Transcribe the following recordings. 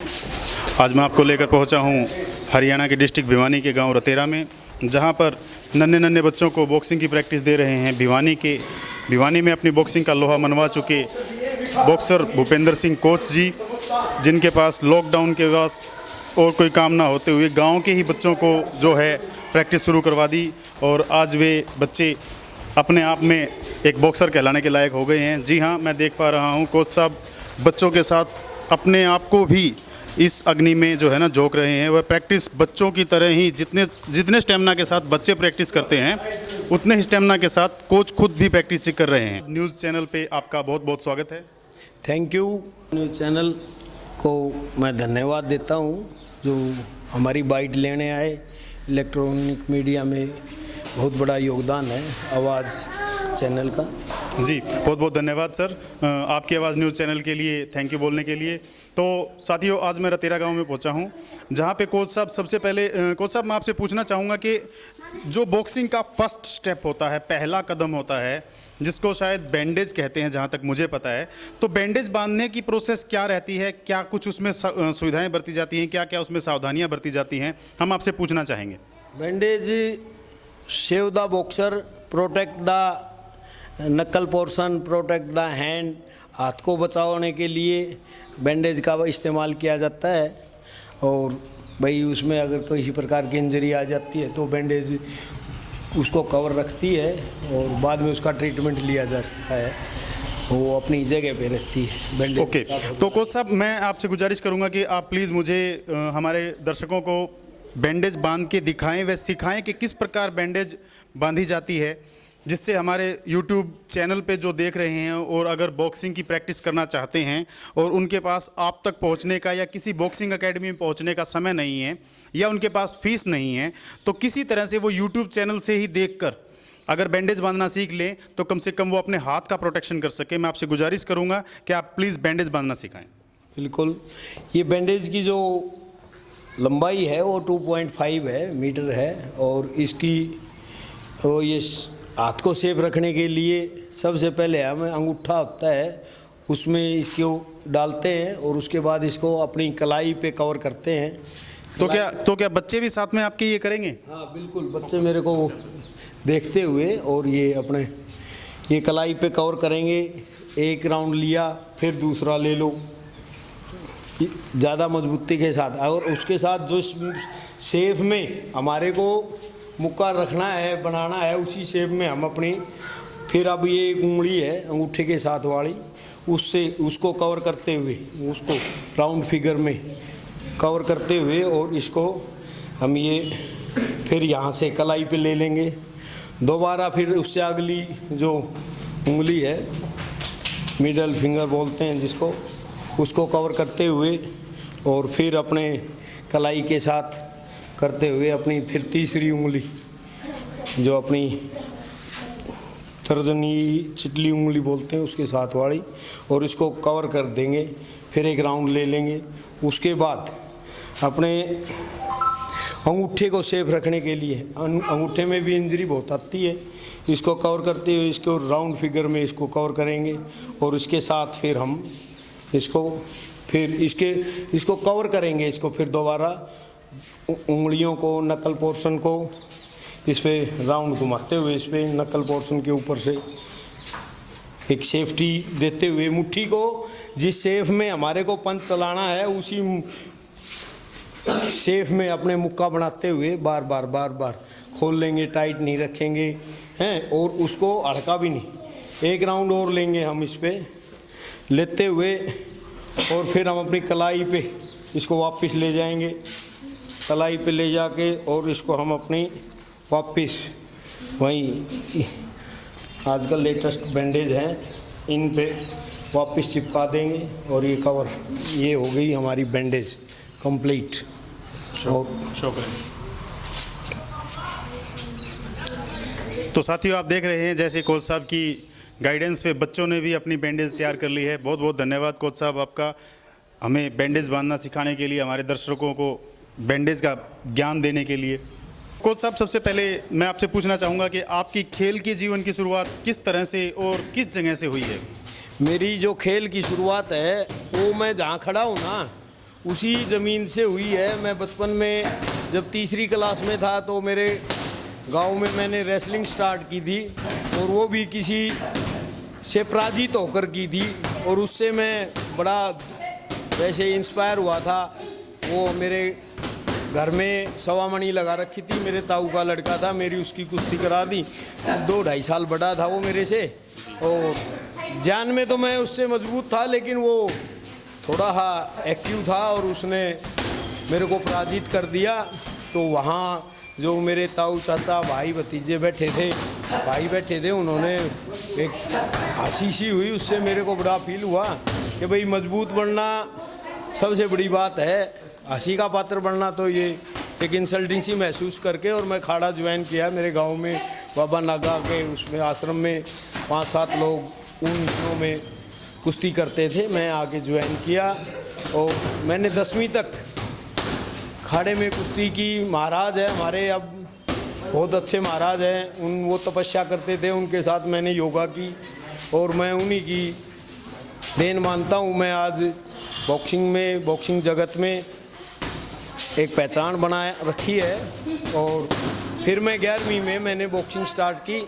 आज मैं आपको लेकर पहुंचा हूं हरियाणा के डिस्ट्रिक्ट भिवानी के गांव रतेरा में, जहां पर नन्हे नन्हे बच्चों को बॉक्सिंग की प्रैक्टिस दे रहे हैं। भिवानी में अपनी बॉक्सिंग का लोहा मनवा चुके बॉक्सर भूपेंद्र सिंह कोच जी, जिनके पास लॉकडाउन के बाद और कोई काम ना होते हुए गांव के ही बच्चों को जो है प्रैक्टिस शुरू करवा दी, और आज वे बच्चे अपने आप में एक बॉक्सर कहलाने के लायक हो गए हैं। जी हाँ, मैं देख पा रहा हूँ कोच साहब बच्चों के साथ अपने आप को भी इस अग्नि में जो है ना झोंक रहे हैं। वह प्रैक्टिस बच्चों की तरह ही जितने स्टेमिना के साथ बच्चे प्रैक्टिस करते हैं, उतने ही स्टेमिना के साथ कोच खुद भी प्रैक्टिस कर रहे हैं। न्यूज़ चैनल पे आपका बहुत बहुत स्वागत है। Thank you. न्यूज़ चैनल को मैं धन्यवाद देता हूँ जो हमारी बाइट लेने आए। इलेक्ट्रॉनिक मीडिया में बहुत बड़ा योगदान है आवाज़ चैनल का। जी बहुत बहुत धन्यवाद सर, आपकी आवाज़ न्यूज़ चैनल के लिए थैंक यू बोलने के लिए। तो साथियों, आज मैं रतेरा गांव में पहुंचा हूं, जहां पे कोच साहब सबसे पहले कोच साहब मैं आपसे पूछना चाहूँगा कि जो बॉक्सिंग का फर्स्ट स्टेप होता है, पहला कदम होता है, जिसको शायद बैंडेज कहते हैं जहाँ तक मुझे पता है, तो बैंडेज बांधने की प्रोसेस क्या रहती है? क्या कुछ उसमें सुविधाएँ बरती जाती हैं? क्या क्या उसमें सावधानियाँ बरती जाती हैं? हम आपसे पूछना चाहेंगे। Bandage save the boxer, protect the नकल पोर्शन, प्रोटेक्ट द हैंड। हाथ को बचाने के लिए बैंडेज का इस्तेमाल किया जाता है, और भाई उसमें अगर किसी प्रकार की इंजरी आ जाती है तो बैंडेज उसको कवर रखती है और बाद में उसका ट्रीटमेंट लिया जा सकता है। वो अपनी जगह पे रहती है बैंडेज। ओके, तो कोच साहब मैं आपसे गुजारिश करूंगा कि आप प्लीज़ मुझे हमारे दर्शकों को बैंडेज बांध के दिखाएं व सिखाएं कि किस प्रकार बैंडेज बांधी जाती है, जिससे हमारे YouTube चैनल पे जो देख रहे हैं और अगर बॉक्सिंग की प्रैक्टिस करना चाहते हैं और उनके पास आप तक पहुंचने का या किसी बॉक्सिंग एकेडमी में पहुंचने का समय नहीं है या उनके पास फीस नहीं है, तो किसी तरह से वो YouTube चैनल से ही देखकर अगर बैंडेज बांधना सीख लें तो कम से कम वो अपने हाथ का प्रोटेक्शन कर सके। मैं आपसे गुजारिश करूँगा कि आप प्लीज़ बैंडेज बांधना सिखाएँ। बिल्कुल। ये बैंडेज की जो लंबाई है वो 2.5 मीटर है, और इसकी ये हाथ को सेफ रखने के लिए सबसे पहले हमें अंगूठा होता है, उसमें इसको डालते हैं और उसके बाद इसको अपनी कलाई पे कवर करते हैं। तो क्या बच्चे भी साथ में आपके ये करेंगे? हाँ बिल्कुल, बच्चे मेरे को देखते हुए और ये अपने ये कलाई पे कवर करेंगे। एक राउंड लिया, फिर दूसरा ले लो ज़्यादा मजबूती के साथ, और उसके साथ जो शेप में हमारे को मुक्का रखना है, बनाना है, उसी शेप में हम अपनी फिर अब ये एक उंगली है अंगूठे के साथ वाली, उससे उसको कवर करते हुए उसको राउंड फिगर में कवर करते हुए, और इसको हम ये फिर यहाँ से कलाई पे ले लेंगे दोबारा। फिर उससे अगली जो उंगली है, मिडल फिंगर बोलते हैं जिसको, उसको कवर करते हुए और फिर अपने कलाई के साथ करते हुए अपनी फिर तीसरी उंगली जो अपनी तर्जनी चिटली उंगली बोलते हैं उसके साथ वाली, और इसको कवर कर देंगे। फिर एक राउंड ले लेंगे। उसके बाद अपने अंगूठे को सेफ रखने के लिए, अंगूठे में भी इंजरी बहुत आती है, इसको कवर करते हुए इसको राउंड फिगर में इसको कवर करेंगे, और इसके साथ फिर हम इसको कवर करेंगे। इसको फिर दोबारा उंगलियों को, नकल पोर्शन को इस पे राउंड घुमाते हुए इस पे नकल पोर्शन के ऊपर से एक सेफ्टी देते हुए मुट्ठी को जिस शेप में हमारे को पंच चलाना है उसी शेप में अपने मुक्का बनाते हुए बार बार खोल लेंगे, टाइट नहीं रखेंगे हैं, और उसको अड़का भी नहीं। एक राउंड और लेंगे हम इस पे लेते हुए, और फिर हम अपनी कलाई पे इसको वापस ले जाएंगे, कलाई पे ले जाके, और इसको हम अपनी वापस वहीं आजकल लेटेस्ट बैंडेज हैं इन पे वापस चिपका देंगे, और ये कवर ये हो गई हमारी बैंडेज कंप्लीट। शो करें। तो साथियों, आप देख रहे हैं जैसे कोच साहब की गाइडेंस पे बच्चों ने भी अपनी बैंडेज तैयार कर ली है। बहुत बहुत धन्यवाद कोच साहब आपका, हमें बैंडेज बांधना सिखाने के लिए, हमारे दर्शकों को बैंडेज का ज्ञान देने के लिए। कोच साहब, सबसे पहले मैं आपसे पूछना चाहूँगा कि आपकी खेल के जीवन की शुरुआत किस तरह से और किस जगह से हुई है? मेरी जो खेल की शुरुआत है वो मैं जहाँ खड़ा हूँ ना, उसी ज़मीन से हुई है। मैं बचपन में जब तीसरी क्लास में था तो मेरे गांव में मैंने रेसलिंग स्टार्ट की थी, और वो भी किसी से पराजित होकर की थी, और उससे मैं बड़ा वैसे इंस्पायर हुआ था। वो मेरे घर में सवामणि लगा रखी थी, मेरे ताऊ का लड़का था, मेरी उसकी कुश्ती करा दी। 2-2.5 साल बड़ा था वो मेरे से, और जान में तो मैं उससे मजबूत था, लेकिन वो थोड़ा एक्टिव था और उसने मेरे को पराजित कर दिया। तो वहाँ जो मेरे ताऊ चाचा भाई भतीजे बैठे थे, उन्होंने एक हंसी सी हुई, उससे मेरे को बड़ा फील हुआ कि भाई मजबूत बनना सबसे बड़ी बात है, हंसी का पात्र बनना तो ये एक इंसल्टिंग सी महसूस करके। और मैं खाड़ा ज्वाइन किया मेरे गांव में, बाबा नागा के उसमें आश्रम में 5-7 लोग उन दिनों में कुश्ती करते थे, मैं आके ज्वाइन किया और मैंने 10वीं तक खाड़े में कुश्ती की। महाराज है हमारे, अब बहुत अच्छे महाराज हैं, वो तपस्या करते थे, उनके साथ मैंने योगा की और मैं उन्हीं की देन मानता हूँ। मैं आज बॉक्सिंग जगत में एक पहचान बना रखी है। और फिर मैं 11वीं में मैंने बॉक्सिंग स्टार्ट की,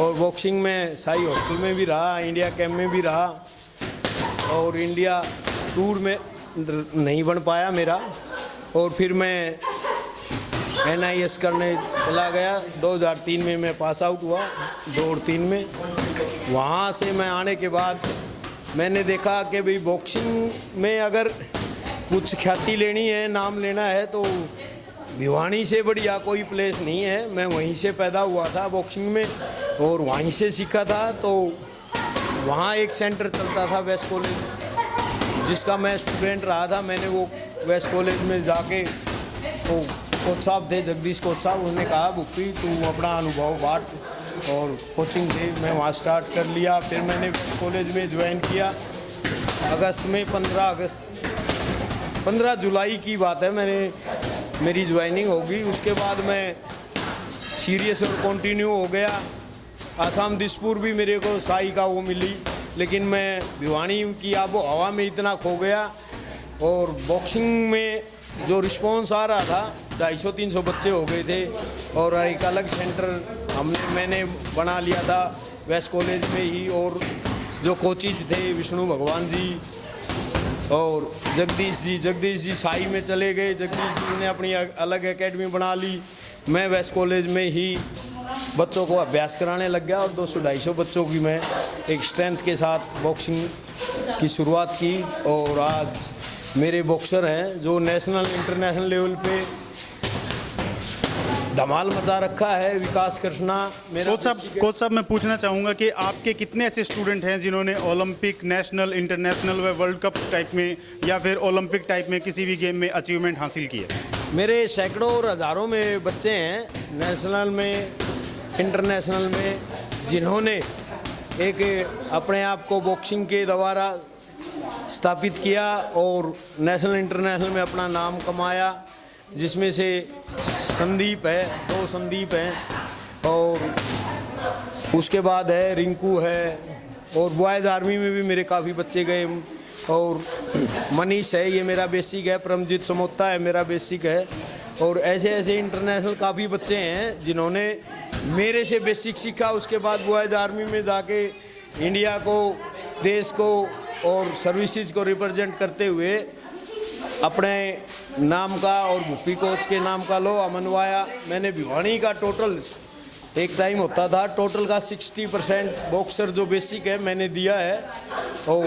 और बॉक्सिंग में साई हॉस्टल में भी रहा, इंडिया कैंप में भी रहा, और इंडिया टूर में नहीं बन पाया मेरा। और फिर मैं NIS करने चला गया। 2003 में मैं पास आउट हुआ, 2 और 3 में। वहाँ से मैं आने के बाद मैंने देखा कि भाई बॉक्सिंग में अगर कुछ ख्याति लेनी है, नाम लेना है, तो भिवानी से बढ़िया कोई प्लेस नहीं है। मैं वहीं से पैदा हुआ था बॉक्सिंग में, और वहीं से सीखा था। तो वहाँ एक सेंटर चलता था वेस्ट कॉलेज, जिसका मैं स्टूडेंट रहा था। मैंने वो वेस्ट कॉलेज में जाके, तो कोच साहब थे जगदीश कोच साहब, उन्होंने कहा बुप्पी तू अपना अनुभव बांट, और कोचिंग दे। मैं वहाँ स्टार्ट कर लिया। फिर मैंने वेस्ट कॉलेज में ज्वाइन किया अगस्त में, 15 जुलाई की बात है, मेरी ज्वाइनिंग होगी। उसके बाद मैं सीरियस और कंटिन्यू हो गया। आसाम दिसपुर भी मेरे को साई का वो मिली, लेकिन मैं भिवानी की आबो हवा में इतना खो गया। और बॉक्सिंग में जो रिस्पॉन्स आ रहा था, 250-300 बच्चे हो गए थे, और एक अलग सेंटर मैंने बना लिया था वेस्ट कॉलेज में ही। और जो कोचिज थे विष्णु भगवान जी और जगदीश जी साई में चले गए। जगदीश जी ने अपनी अलग एकेडमी बना ली। मैं वेस्ट कॉलेज में ही बच्चों को अभ्यास कराने लग गया, और 200-250 बच्चों की मैं एक स्ट्रेंथ के साथ बॉक्सिंग की शुरुआत की। और आज मेरे बॉक्सर हैं जो नेशनल इंटरनेशनल लेवल पे धमाल मचा रखा है। विकास कृष्णा मेरा कोच साहब मैं पूछना चाहूँगा कि आपके कितने ऐसे स्टूडेंट हैं जिन्होंने ओलंपिक, नेशनल, इंटरनेशनल व वर्ल्ड कप टाइप में या फिर ओलंपिक टाइप में किसी भी गेम में अचीवमेंट हासिल की है? मेरे सैकड़ों और हज़ारों में बच्चे हैं, नेशनल में, इंटरनेशनल में, जिन्होंने एक अपने आप को बॉक्सिंग के द्वारा स्थापित किया और नेशनल इंटरनेशनल में अपना नाम कमाया। जिसमें से संदीप है, 2 संदीप हैं, और उसके बाद है रिंकू है, और बॉयज़ आर्मी में भी मेरे काफ़ी बच्चे गए। और मनीष है, ये मेरा बेसिक है। परमजीत समोता है, मेरा बेसिक है। और ऐसे इंटरनेशनल काफ़ी बच्चे हैं जिन्होंने मेरे से बेसिक सीखा। उसके बाद बॉयज़ आर्मी में जाके इंडिया को, देश को और सर्विसेज को रिप्रेजेंट करते हुए अपने नाम का और भूपी कोच के नाम का लोहा मनवाया। मैंने भिवानी का टोटल, एक टाइम होता था टोटल का 60% बॉक्सर जो बेसिक है मैंने दिया है। और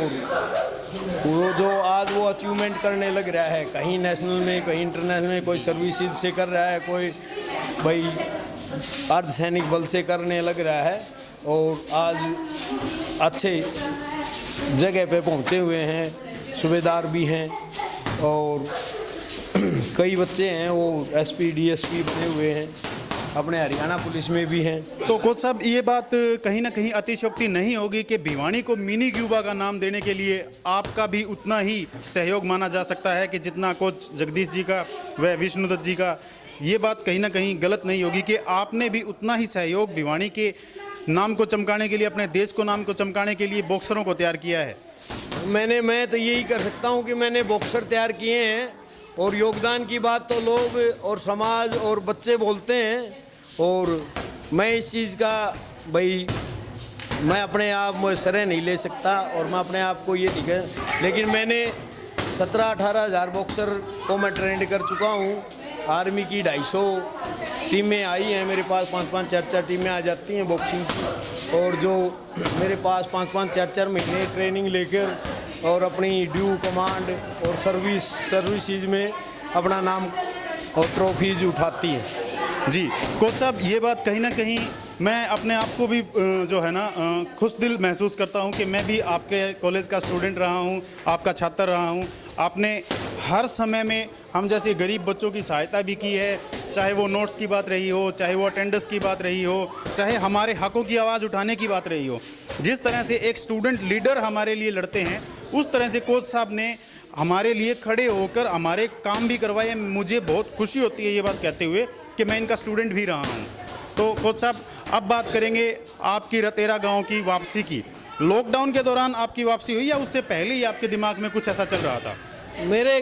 वो जो आज वो अचीवमेंट करने लग रहा है, कहीं नेशनल में, कहीं इंटरनेशनल में, कोई सर्विसेज से कर रहा है, कोई भाई अर्धसैनिक बल से करने लग रहा है, और आज अच्छे जगह पे पहुंचे हुए हैं, सूबेदार भी हैं, और कई बच्चे हैं वो SP DSP बने हुए हैं, अपने हरियाणा पुलिस में भी हैं। तो कोच साहब ये बात कहीं ना कहीं अतिशयोक्ति नहीं होगी कि भिवानी को मिनी क्यूबा का नाम देने के लिए आपका भी उतना ही सहयोग माना जा सकता है कि जितना कोच जगदीश जी का व विष्णुदत्त जी का? ये बात कहीं ना कहीं गलत नहीं होगी कि आपने भी उतना ही सहयोग भिवानी के नाम को चमकाने के लिए, अपने देश को नाम को चमकाने के लिए बॉक्सरों को तैयार किया है? मैं तो यही कर सकता हूँ कि मैंने बॉक्सर तैयार किए हैं, और योगदान की बात तो लोग और समाज और बच्चे बोलते हैं, और मैं इस चीज़ का भाई मैं अपने आप में श्रेय नहीं ले सकता, और मैं अपने आप को ये नहीं कह, लेकिन मैंने 17-18 हज़ार बॉक्सर को मैं ट्रेंड कर चुका हूँ। आर्मी की 250 टीमें आई हैं मेरे पास, 5-5 4-4 टीमें आ जाती हैं बॉक्सिंग की, और जो मेरे पास 5-5 4-4 महीने ट्रेनिंग लेकर और अपनी ड्यू कमांड और सर्विसेज में अपना नाम और ट्रॉफीज उठाती हैं। जी कोच साहब, ये बात कहीं ना कहीं मैं अपने आप को भी जो है ना खुश दिल महसूस करता हूँ कि मैं भी आपके कॉलेज का स्टूडेंट रहा हूँ, आपका छात्र रहा हूँ। आपने हर समय में हम जैसे गरीब बच्चों की सहायता भी की है, चाहे वो नोट्स की बात रही हो, चाहे वो अटेंडेंस की बात रही हो, चाहे हमारे हकों की आवाज़ उठाने की बात रही हो। जिस तरह से एक स्टूडेंट लीडर हमारे लिए लड़ते हैं, उस तरह से कोच साहब ने हमारे लिए खड़े होकर हमारे काम भी करवाए। मुझे बहुत खुशी होती है ये बात कहते हुए कि मैं इनका स्टूडेंट भी रहा हूँ। तो कोच साहब, अब बात करेंगे आपकी रतेरा गांव की वापसी की। लॉकडाउन के दौरान आपकी वापसी हुई या उससे पहले ही आपके दिमाग में कुछ ऐसा चल रहा था? मेरे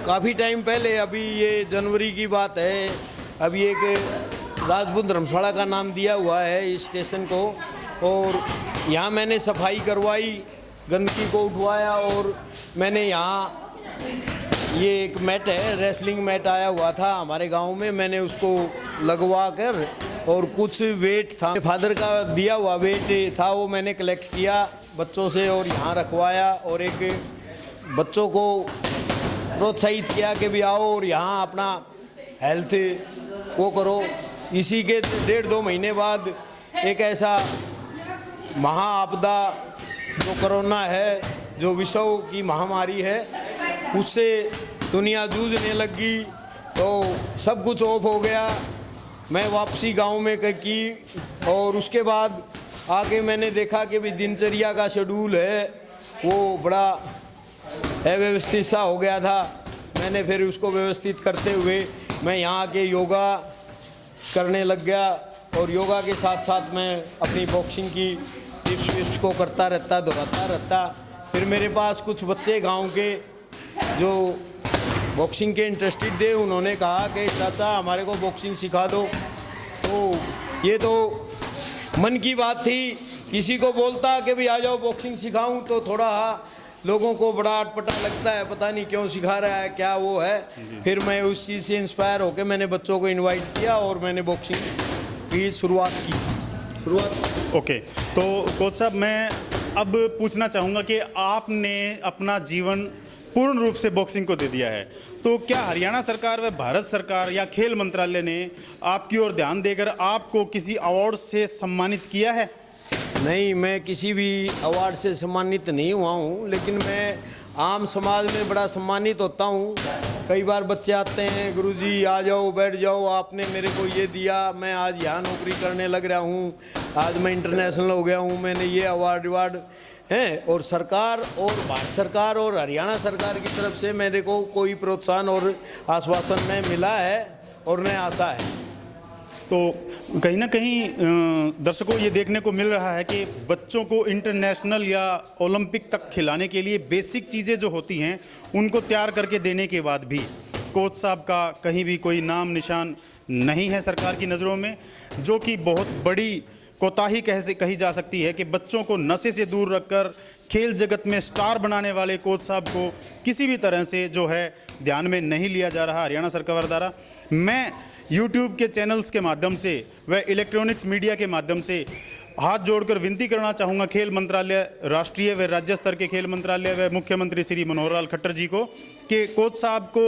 काफ़ी टाइम पहले, अभी ये जनवरी की बात है, अभी एक राजपूत धर्मशाला का नाम दिया हुआ है इस स्टेशन को, और यहाँ मैंने सफाई करवाई, गंदगी को उठवाया, और मैंने यहाँ ये एक मैट है, रेसलिंग मैट आया हुआ था हमारे गांव में, मैंने उसको लगवा कर, और कुछ वेट था फादर का दिया हुआ वेट था, वो मैंने कलेक्ट किया बच्चों से और यहाँ रखवाया, और एक बच्चों को प्रोत्साहित किया कि भी आओ और यहाँ अपना हेल्थ वो करो। इसी के 1.5-2 महीने बाद एक ऐसा महाआपदा जो कोरोना है, जो विश्व की महामारी है, उससे दुनिया जूझने लगी, तो सब कुछ ऑफ हो गया। मैं वापसी गांव में की, और उसके बाद आके मैंने देखा कि भी दिनचर्या का शेड्यूल है वो बड़ा अव्यवस्थित सा हो गया था। मैंने फिर उसको व्यवस्थित करते हुए मैं यहाँ के योगा करने लग गया, और योगा के साथ साथ मैं अपनी बॉक्सिंग की टिप्स विप्स को करता रहता, दोहराता रहता। फिर मेरे पास कुछ बच्चे गांव के जो बॉक्सिंग के इंटरेस्टेड थे, उन्होंने कहा कि चाचा हमारे को बॉक्सिंग सिखा दो। तो ये तो मन की बात थी, किसी को बोलता कि भाई आ जाओ बॉक्सिंग सिखाऊं तो थोड़ा लोगों को बड़ा अटपटा लगता है, पता नहीं क्यों सिखा रहा है, क्या वो है। फिर मैं उस चीज़ से इंस्पायर होकर मैंने बच्चों को इनवाइट किया और मैंने बॉक्सिंग की शुरुआत। ओके, तो कोच साहब, मैं अब पूछना चाहूँगा कि आपने अपना जीवन पूर्ण रूप से बॉक्सिंग को दे दिया है, तो क्या हरियाणा सरकार व भारत सरकार या खेल मंत्रालय ने आपकी ओर ध्यान देकर आपको किसी अवार्ड से सम्मानित किया है? नहीं, मैं किसी भी अवार्ड से सम्मानित नहीं हुआ हूँ, लेकिन मैं आम समाज में बड़ा सम्मानित होता हूँ। कई बार बच्चे आते हैं, गुरुजी आ जाओ, बैठ जाओ, आपने मेरे को ये दिया, मैं आज यहाँ नौकरी करने लग रहा हूँ, आज मैं इंटरनेशनल हो गया हूँ, मैंने ये अवार्ड हैं। और सरकार और भारत सरकार और हरियाणा सरकार की तरफ से मेरे को कोई प्रोत्साहन और आश्वासन नहीं मिला है और न आशा है। तो कहीं ना कहीं दर्शकों ये देखने को मिल रहा है कि बच्चों को इंटरनेशनल या ओलंपिक तक खिलाने के लिए बेसिक चीज़ें जो होती हैं उनको तैयार करके देने के बाद भी कोच साहब का कहीं भी कोई नाम निशान नहीं है सरकार की नज़रों में, जो कि बहुत बड़ी कोताही कही जा सकती है कि बच्चों को नशे से दूर रखकर खेल जगत में स्टार बनाने वाले कोच साहब को किसी भी तरह से जो है ध्यान में नहीं लिया जा रहा हरियाणा सरकार द्वारा। मैं YouTube के चैनल्स के माध्यम से व इलेक्ट्रॉनिक्स मीडिया के माध्यम से हाथ जोड़कर विनती करना चाहूँगा खेल मंत्रालय, राष्ट्रीय व राज्य स्तर के खेल मंत्रालय व मुख्यमंत्री श्री मनोहर लाल खट्टर जी को कि कोच साहब को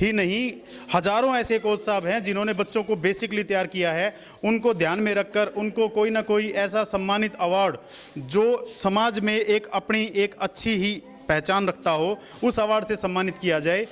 ही नहीं, हजारों ऐसे कोच साहब हैं जिन्होंने बच्चों को बेसिकली तैयार किया है, उनको ध्यान में रखकर उनको कोई ना कोई ऐसा सम्मानित अवार्ड जो समाज में एक अपनी एक अच्छी ही पहचान रखता हो, उस अवार्ड से सम्मानित किया जाए।